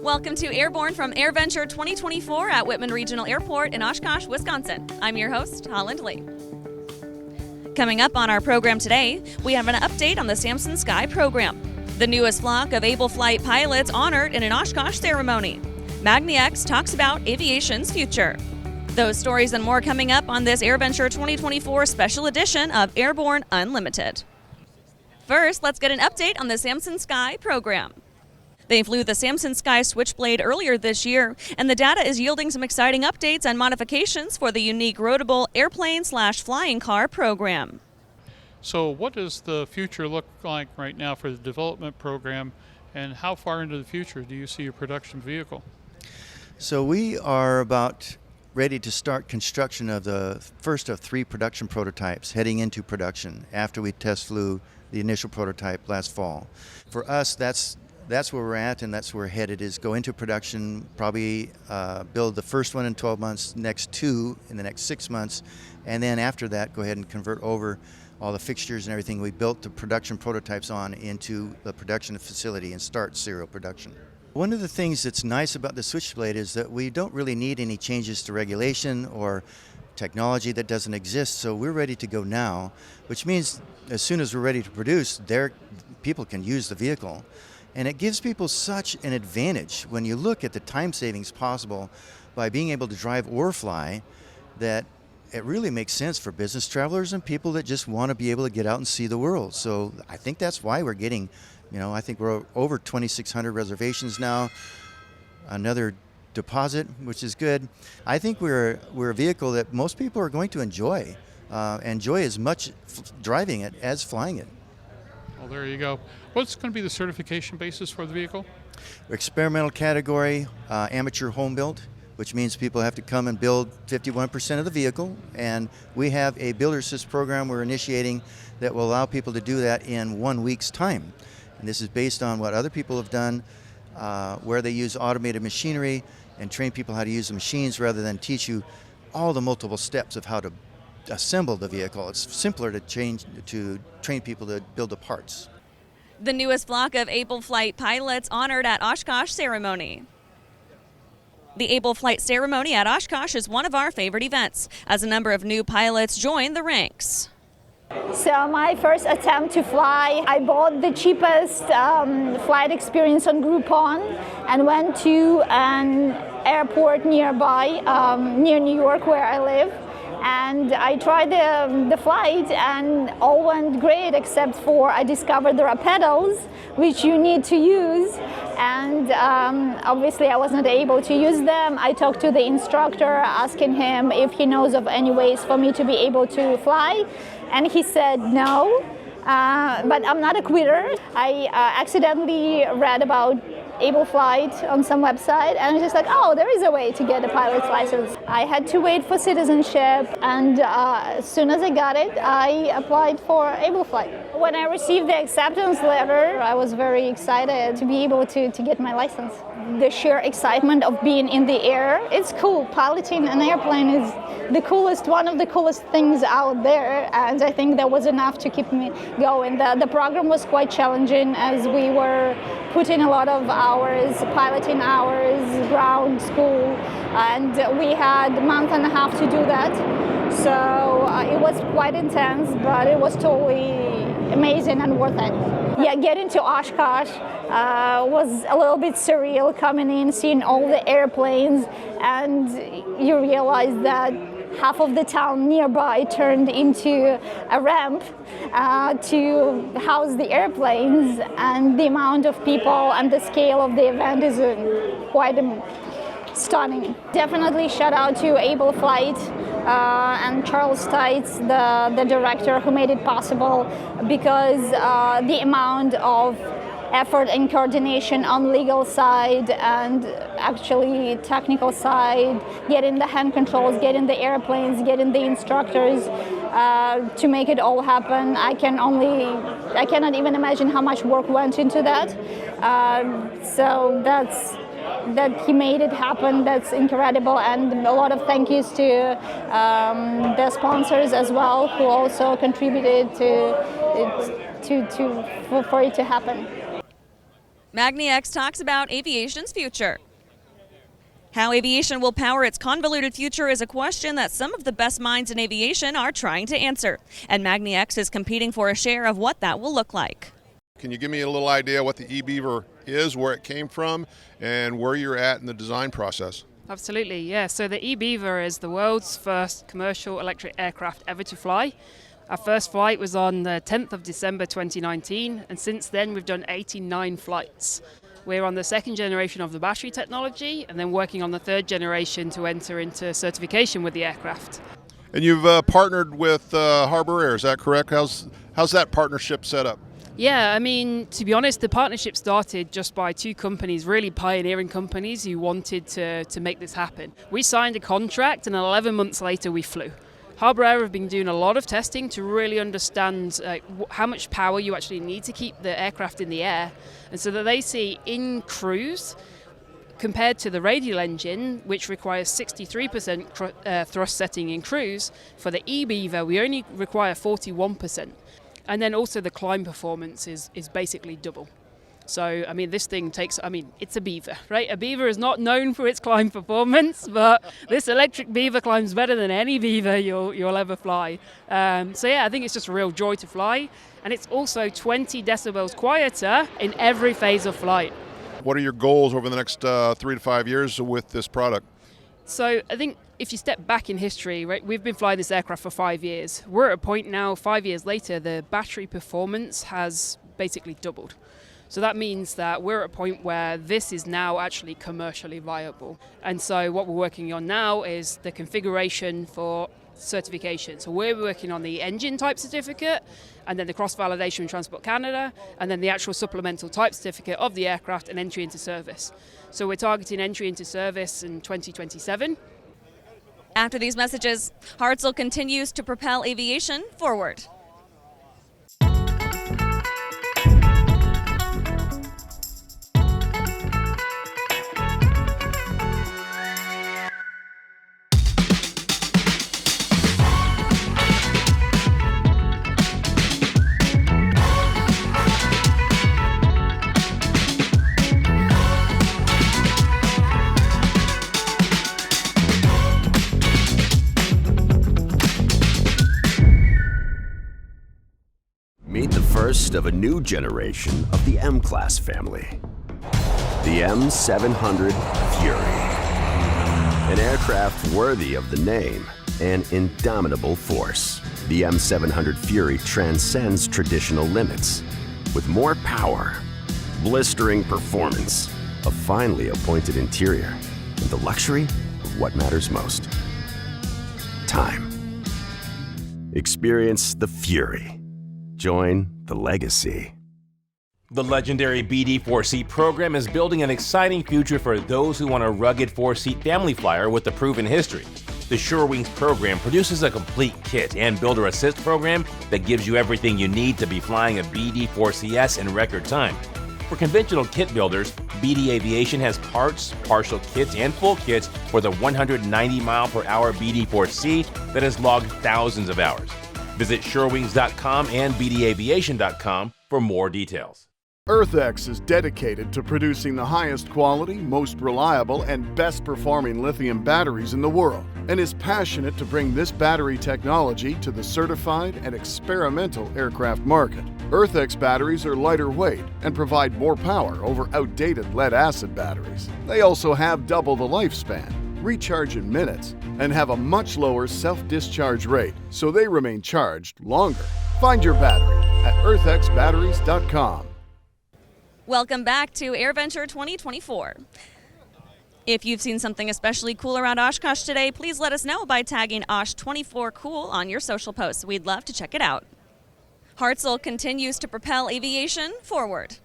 Welcome to Airborne from AirVenture 2024 at Wittman Regional Airport in Oshkosh, Wisconsin. I'm your host, Holland Lee. Coming up on our program today, we have an update on the Samson Sky program. The newest flock of AbleFlight pilots honored in an Oshkosh ceremony. MagniX talks about aviation's future. Those stories and more coming up on this AirVenture 2024 special edition of Airborne Unlimited. First, let's get an update on the Samson Sky program. They flew the Samson Sky Switchblade earlier this year, and the data is yielding some exciting updates and modifications for the unique roadable airplane/flying car program. So what does the future look like right now for the development program, and how far into the future do you see your production vehicle? So we are about ready to start construction of the first of 3 production prototypes heading into production after we test flew the initial prototype last fall. For us, that's where we're at, and that's where we're headed, is go into production, probably build the first one in 12 months, next 2 in the next 6 months, and then after that go ahead and convert over all the fixtures and everything we built the production prototypes on into the production facility and start serial production. One of the things that's nice about the Switchblade is that we don't really need any changes to regulation or technology that doesn't exist, so we're ready to go now, which means as soon as we're ready to produce, people can use the vehicle. And it gives people such an advantage when you look at the time savings possible by being able to drive or fly, that it really makes sense for business travelers and people that just want to be able to get out and see the world. So I think that's why we're getting, I think we're over 2,600 reservations now, another deposit, which is good. I think we're a vehicle that most people are going to enjoy as much driving it as flying it. Well, there you go. What's going to be the certification basis for the vehicle? Experimental category, amateur home build, which means people have to come and build 51% of the vehicle. And we have a builder assist program we're initiating that will allow people to do that in 1 week's time. And this is based on what other people have done, where they use automated machinery and train people how to use the machines rather than teach you all the multiple steps of how to assemble the vehicle. It's simpler to train people to build the parts. The newest flock of AbleFlight pilots honored at Oshkosh ceremony. The AbleFlight ceremony at Oshkosh is one of our favorite events, as a number of new pilots join the ranks. So my first attempt to fly, I bought the cheapest flight experience on Groupon and went to an airport nearby, near New York where I live. And I tried the flight and all went great, except for I discovered there are pedals which you need to use, and obviously I wasn't able to use them. I talked to the instructor asking him if he knows of any ways for me to be able to fly, and he said no, but I'm not a quitter. I accidentally read about AbleFlight on some website, and it's just like, oh, there is a way to get a pilot's license. I had to wait for citizenship, and as soon as I got it, I applied for AbleFlight. When I received the acceptance letter, I was very excited to be able to get my license. The sheer excitement of being in the air, it's cool. Piloting an airplane is one of the coolest things out there, and I think that was enough to keep me going. The program was quite challenging as we were putting a lot of hours, piloting hours, ground school, and we had a month and a half to do that. So it was quite intense, but it was totally amazing and worth it. Yeah, getting to Oshkosh was a little bit surreal, coming in, seeing all the airplanes, and you realize that half of the town nearby turned into a ramp to house the airplanes, and the amount of people and the scale of the event is quite stunning. Definitely shout out to AbleFlight and Charles Stites, the director who made it possible, because the amount of effort and coordination on legal side and actually technical side, getting the hand controls, getting the airplanes, getting the instructors to make it all happen. I cannot even imagine how much work went into that. So that he made it happen. That's incredible, and a lot of thank yous to the sponsors as well, who also contributed for it to happen. MagniX talks about aviation's future. How aviation will power its convoluted future is a question that some of the best minds in aviation are trying to answer, and MagniX is competing for a share of what that will look like. Can you give me a little idea what the eBeaver is, where it came from, and where you're at in the design process? Absolutely, yeah. So the eBeaver is the world's first commercial electric aircraft ever to fly. Our first flight was on the 10th of December 2019, and since then we've done 89 flights. We're on the second generation of the battery technology and then working on the third generation to enter into certification with the aircraft. And you've partnered with Harbor Air, is that correct? How's that partnership set up? Yeah, I mean, to be honest, the partnership started just by two companies, really pioneering companies who wanted to make this happen. We signed a contract and 11 months later we flew. Harbour Air have been doing a lot of testing to really understand how much power you actually need to keep the aircraft in the air, and so that they see in cruise, compared to the radial engine, which requires 63% thrust setting in cruise, for the eBeaver we only require 41%. And then also the climb performance is basically double. So, I mean, this thing takes, it's a beaver, right? A beaver is not known for its climb performance, but this electric beaver climbs better than any beaver you'll ever fly. So yeah, I think it's just a real joy to fly. And it's also 20 decibels quieter in every phase of flight. What are your goals over the next 3 to 5 years with this product? So I think if you step back in history, right, we've been flying this aircraft for 5 years. We're at a point now, 5 years later, the battery performance has basically doubled. So that means that we're at a point where this is now actually commercially viable. And so what we're working on now is the configuration for certification. So we're working on the engine type certificate, and then the cross-validation with Transport Canada, and then the actual supplemental type certificate of the aircraft and entry into service. So we're targeting entry into service in 2027. After these messages, Hartzell continues to propel aviation forward. First of a new generation of the M-Class family. The M700 Fury. An aircraft worthy of the name, an indomitable force. The M700 Fury transcends traditional limits with more power, blistering performance, a finely appointed interior, and the luxury of what matters most. Time. Experience the Fury. Join the legacy. The legendary BD 4-seat program is building an exciting future for those who want a rugged 4-seat family flyer with a proven history. The SureWings program produces a complete kit and builder assist program that gives you everything you need to be flying a BD 4CS in record time. For conventional kit builders, BD Aviation has parts, partial kits, and full kits for the 190-mile-per-hour BD 4C that has logged thousands of hours. Visit SureWings.com and BDAviation.com for more details. EarthX is dedicated to producing the highest quality, most reliable, and best performing lithium batteries in the world, and is passionate to bring this battery technology to the certified and experimental aircraft market. EarthX batteries are lighter weight and provide more power over outdated lead-acid batteries. They also have double the lifespan, recharge in minutes, and have a much lower self-discharge rate, so they remain charged longer. Find your battery at earthxbatteries.com. Welcome back to AirVenture 2024. If you've seen something especially cool around Oshkosh today, please let us know by tagging Osh24Cool on your social posts. We'd love to check it out. Hartzell continues to propel aviation forward.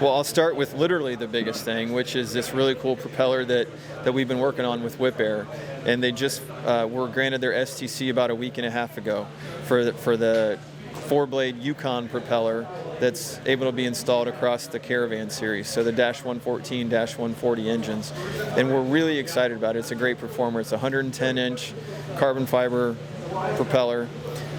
Well, I'll start with literally the biggest thing, which is this really cool propeller that we've been working on with Wipair. And they just were granted their STC about a week and a half ago for the 4-blade Yukon propeller that's able to be installed across the Caravan series, so the -114, -140 engines. And we're really excited about it. It's a great performer. It's a 110-inch carbon fiber propeller.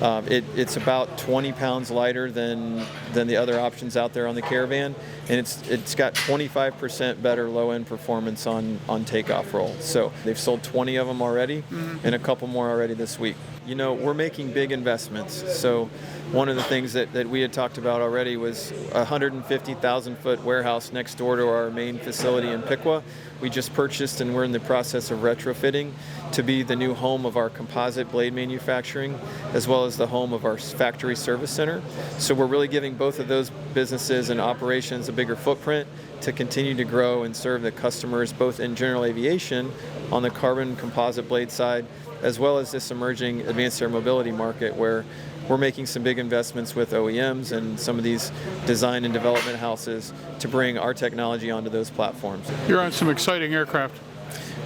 It's about 20 pounds lighter than the other options out there on the Caravan, and it's got 25% better low-end performance on takeoff roll. So they've sold 20 of them already, and a couple more already this week. You know, we're making big investments. So one of the things that we had talked about already was a 150,000-foot warehouse next door to our main facility in Piqua. We just purchased, and we're in the process of retrofitting to be the new home of our composite blade manufacturing, as well as the home of our factory service center. So we're really giving both of those businesses and operations a bigger footprint to continue to grow and serve the customers, both in general aviation on the carbon composite blade side, as well as this emerging advanced air mobility market, where we're making some big investments with OEMs and some of these design and development houses to bring our technology onto those platforms. You're on some exciting aircraft.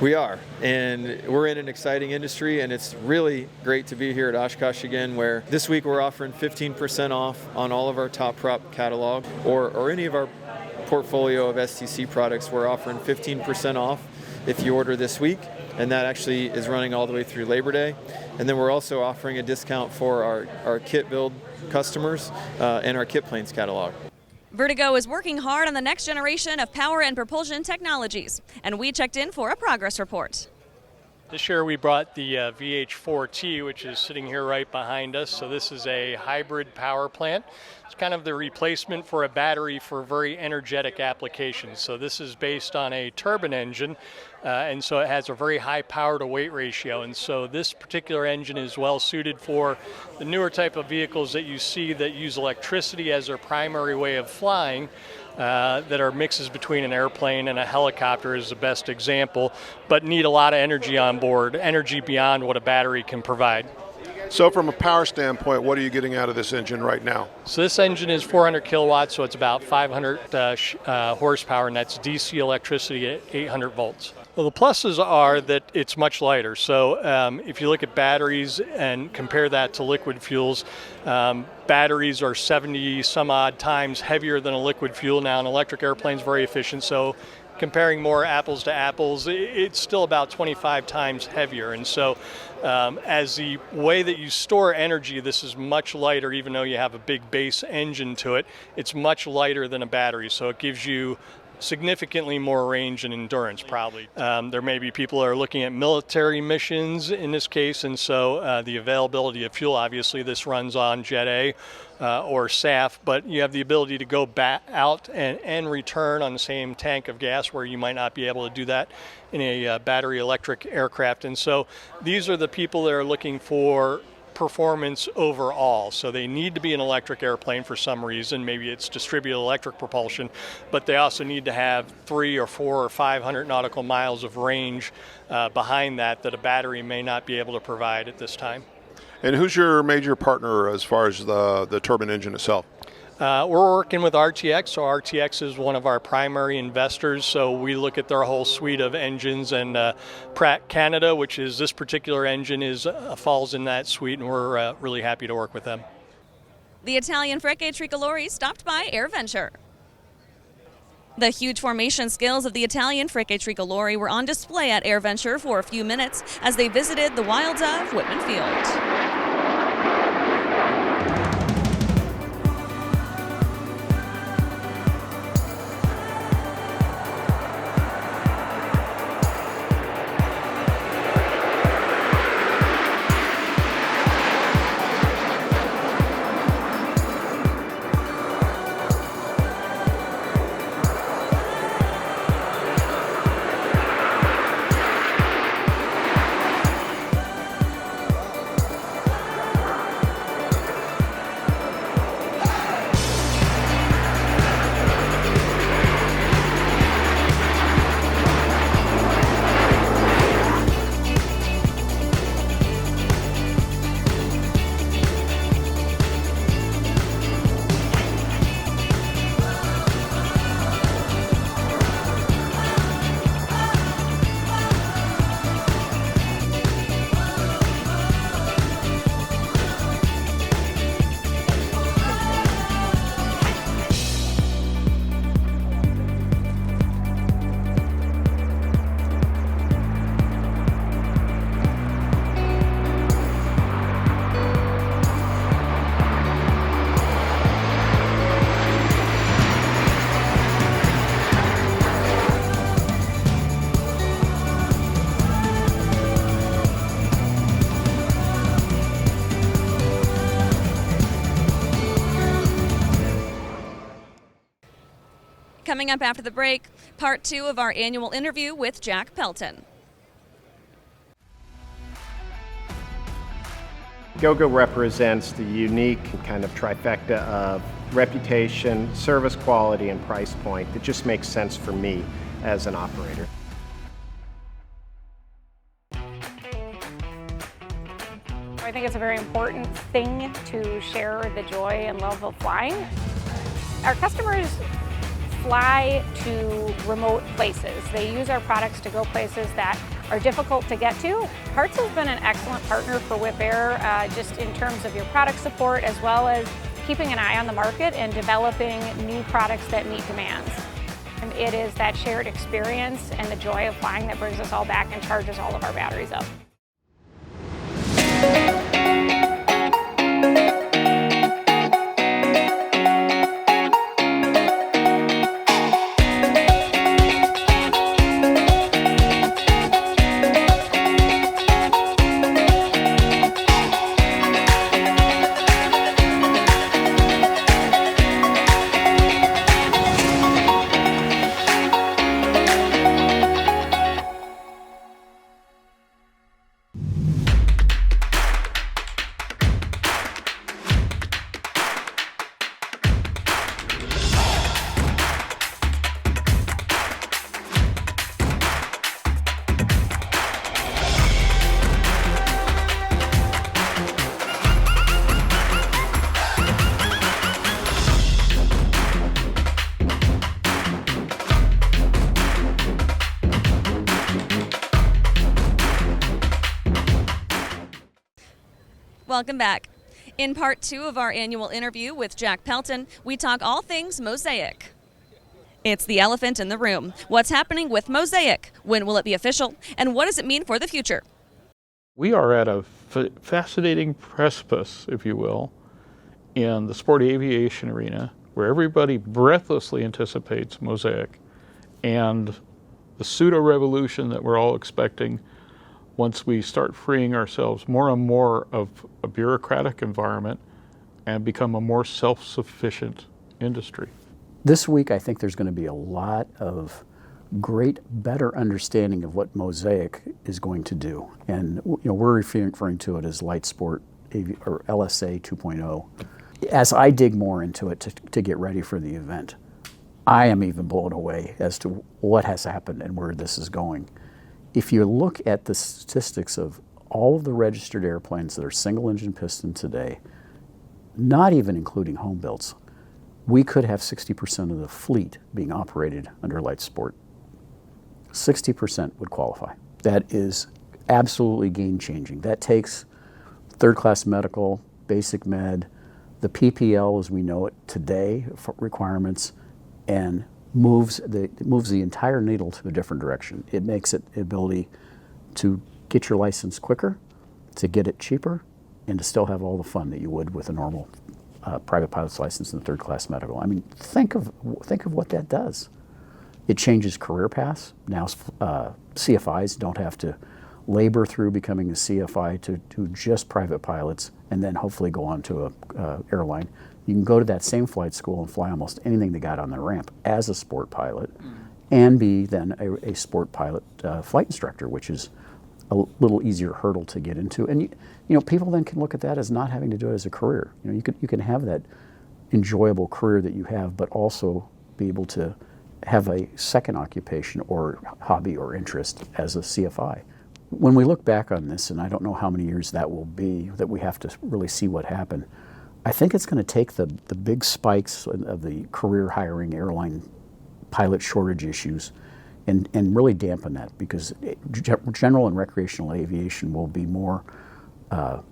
We are, and we're in an exciting industry, and it's really great to be here at Oshkosh again, where this week we're offering 15% off on all of our top prop catalog, or any of our portfolio of STC products. We're offering 15% off if you order this week, and that actually is running all the way through Labor Day. And then we're also offering a discount for our kit build customers and our kit planes catalog. VerdeGo is working hard on the next generation of power and propulsion technologies, and we checked in for a progress report. This year we brought the VH4T, which is sitting here right behind us. So this is a hybrid power plant. It's kind of the replacement for a battery for very energetic applications. So this is based on a turbine engine, and so it has a very high power to weight ratio. And so this particular engine is well suited for the newer type of vehicles that you see that use electricity as their primary way of flying. That are mixes between an airplane and a helicopter is the best example, but need a lot of energy on board, energy beyond what a battery can provide. So from a power standpoint, what are you getting out of this engine right now? So this engine is 400 kilowatts, so it's about 500 horsepower, and that's DC electricity at 800 volts. Well, the pluses are that it's much lighter. So if you look at batteries and compare that to liquid fuels, batteries are 70 some odd times heavier than a liquid fuel. Now, an electric airplane is very efficient, so comparing more apples to apples, it's still about 25 times heavier. And so as the way that you store energy, this is much lighter, even though you have a big base engine to it. It's much lighter than a battery, so it gives you significantly more range and endurance, probably. There may be people that are looking at military missions in this case, and so the availability of fuel, obviously this runs on Jet A or SAF, but you have the ability to go back out and return on the same tank of gas, where you might not be able to do that in a battery electric aircraft. And so these are the people that are looking for performance overall. So they need to be an electric airplane for some reason. Maybe it's distributed electric propulsion, but they also need to have 300 or 400 or 500 nautical miles of range behind that a battery may not be able to provide at this time. And who's your major partner as far as the turbine engine itself? We're working with RTX, so RTX is one of our primary investors, so we look at their whole suite of engines, and Pratt Canada, which is this particular engine, falls in that suite, and we're really happy to work with them. The Italian Frecce Tricolori stopped by AirVenture. The huge formation skills of the Italian Frecce Tricolori were on display at AirVenture for a few minutes as they visited the wilds of Wittman Field. Coming up after the break, part 2 of our annual interview with Jack Pelton. GoGo represents the unique kind of trifecta of reputation, service quality, and price point that just makes sense for me as an operator. I think it's a very important thing to share the joy and love of flying. Our customers fly to remote places. They use our products to go places that are difficult to get to. Hartzell's been an excellent partner for Whip Air, just in terms of your product support, as well as keeping an eye on the market and developing new products that meet demands. And it is that shared experience and the joy of flying that brings us all back and charges all of our batteries up. Welcome back. In part 2 of our annual interview with Jack Pelton, we talk all things MOSAIC. It's the elephant in the room. What's happening with MOSAIC? When will it be official? And what does it mean for the future? We are at a fascinating precipice, if you will, in the sport aviation arena, where everybody breathlessly anticipates MOSAIC and the pseudo-revolution that we're all expecting once we start freeing ourselves more and more of a bureaucratic environment and become a more self-sufficient industry. This week, I think there's going to be a lot of great, better understanding of what MOSAIC is going to do. And we're referring to it as Light Sport or LSA 2.0. As I dig more into it to get ready for the event, I am even blown away as to what has happened and where this is going. If you look at the statistics of all of the registered airplanes that are single-engine piston today, not even including home builds, we could have 60% of the fleet being operated under light sport. 60% would qualify. That is absolutely game-changing. That takes third-class medical, basic med, the PPL as we know it today requirements, and moves the entire needle to a different direction. It makes it the ability to get your license quicker, to get it cheaper, and to still have all the fun that you would with a normal private pilot's license and third-class medical. I mean, think of what that does. It changes career paths. Now CFIs don't have to labor through becoming a CFI to just private pilots and then hopefully go on to a airline. You can go to that same flight school and fly almost anything they got on the ramp as a sport pilot and be then a sport pilot flight instructor, which is a little easier hurdle to get into. And people then can look at that as not having to do it as a career. You can have that enjoyable career that you have, but also be able to have a second occupation or hobby or interest as a CFI. When we look back on this, and I don't know how many years that will be, that we have to really see what happened, I think it's going to take the big spikes of the career hiring airline pilot shortage issues and really dampen that, because general and recreational aviation will be more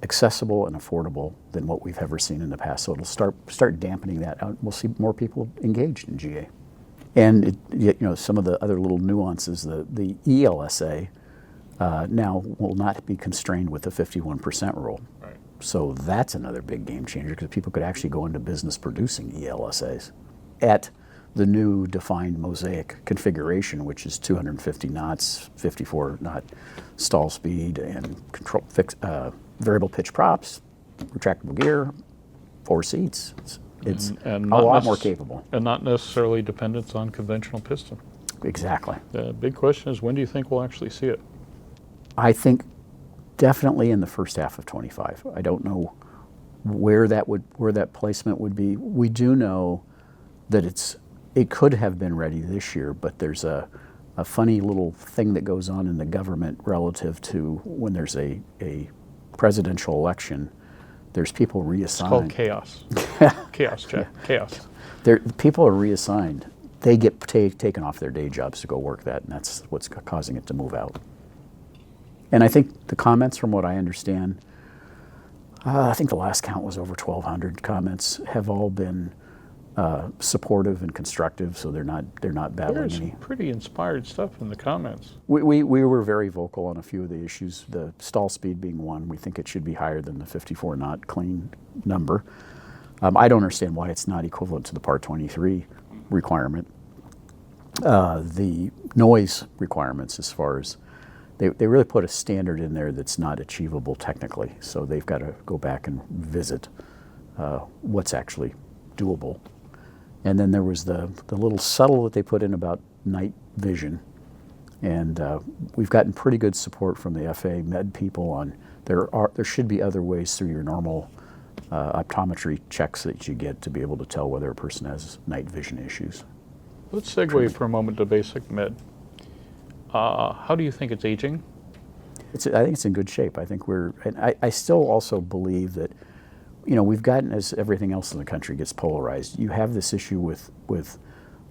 accessible and affordable than what we've ever seen in the past. So it'll start dampening that out. We'll see more people engaged in GA. And some of the other little nuances, the ELSA now will not be constrained with the 51% rule. Right. So that's another big game changer, because people could actually go into business producing ELSAs at the new defined MOSAIC configuration, which is 250 knots, 54 knot stall speed, and variable pitch props, retractable gear, 4 seats. It's and a lot more capable. And not necessarily dependence on conventional piston. Exactly. The big question is, when do you think we'll actually see it? I think definitely in the first half of 25. I don't know where that placement would be. We do know that it could have been ready this year, but there's a funny little thing that goes on in the government relative to when there's a presidential election. There's people reassigned. It's called chaos. Chaos, Jack. Yeah. Chaos. People are reassigned. They get taken off their day jobs to go work that, and that's what's causing it to move out. And I think the comments, from what I understand, I think the last count was over 1,200 comments, have all been supportive and constructive, so they're not battling There's any. some pretty inspired stuff in the comments. We were very vocal on a few of the issues, the stall speed being one. We think it should be higher than the 54 knot clean number. I don't understand why it's not equivalent to the Part 23 requirement. The noise requirements, as far as they really put a standard in there that's not achievable technically, so they've got to go back and visit what's actually doable. And then there was the little subtle that they put in about night vision, and we've gotten pretty good support from the FAA med people on there should be other ways through your normal optometry checks that you get to be able to tell whether a person has night vision issues. Let's segue for a moment to basic med. How do you think it's aging? I think it's in good shape. I think I still also believe that, we've gotten, as everything else in the country gets polarized, you have this issue with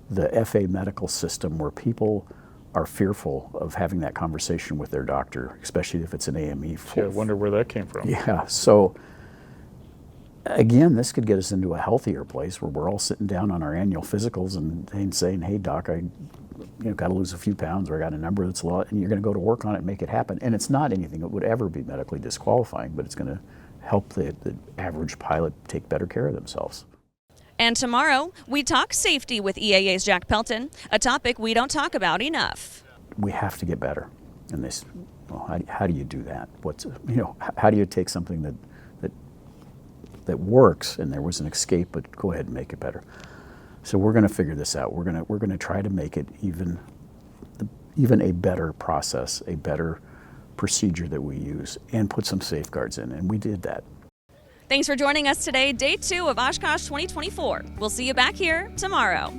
the FA medical system where people are fearful of having that conversation with their doctor, especially if it's an AME. Yeah, I wonder where that came from. Yeah, so again, this could get us into a healthier place where we're all sitting down on our annual physicals and saying, hey doc, I got to lose a few pounds, or I got a number that's low, and you're going to go to work on it and make it happen. And it's not anything that would ever be medically disqualifying, but it's going to help the average pilot take better care of themselves. And tomorrow, we talk safety with EAA's Jack Pelton, a topic we don't talk about enough. We have to get better in this. Well, how do you do that? How do you take something that works and there was an escape, but go ahead and make it better? So we're going to figure this out. We're going to try to make it even a better process, a better procedure that we use, and put some safeguards in, and we did that. Thanks for joining us today, day 2 of Oshkosh 2024. We'll see you back here tomorrow.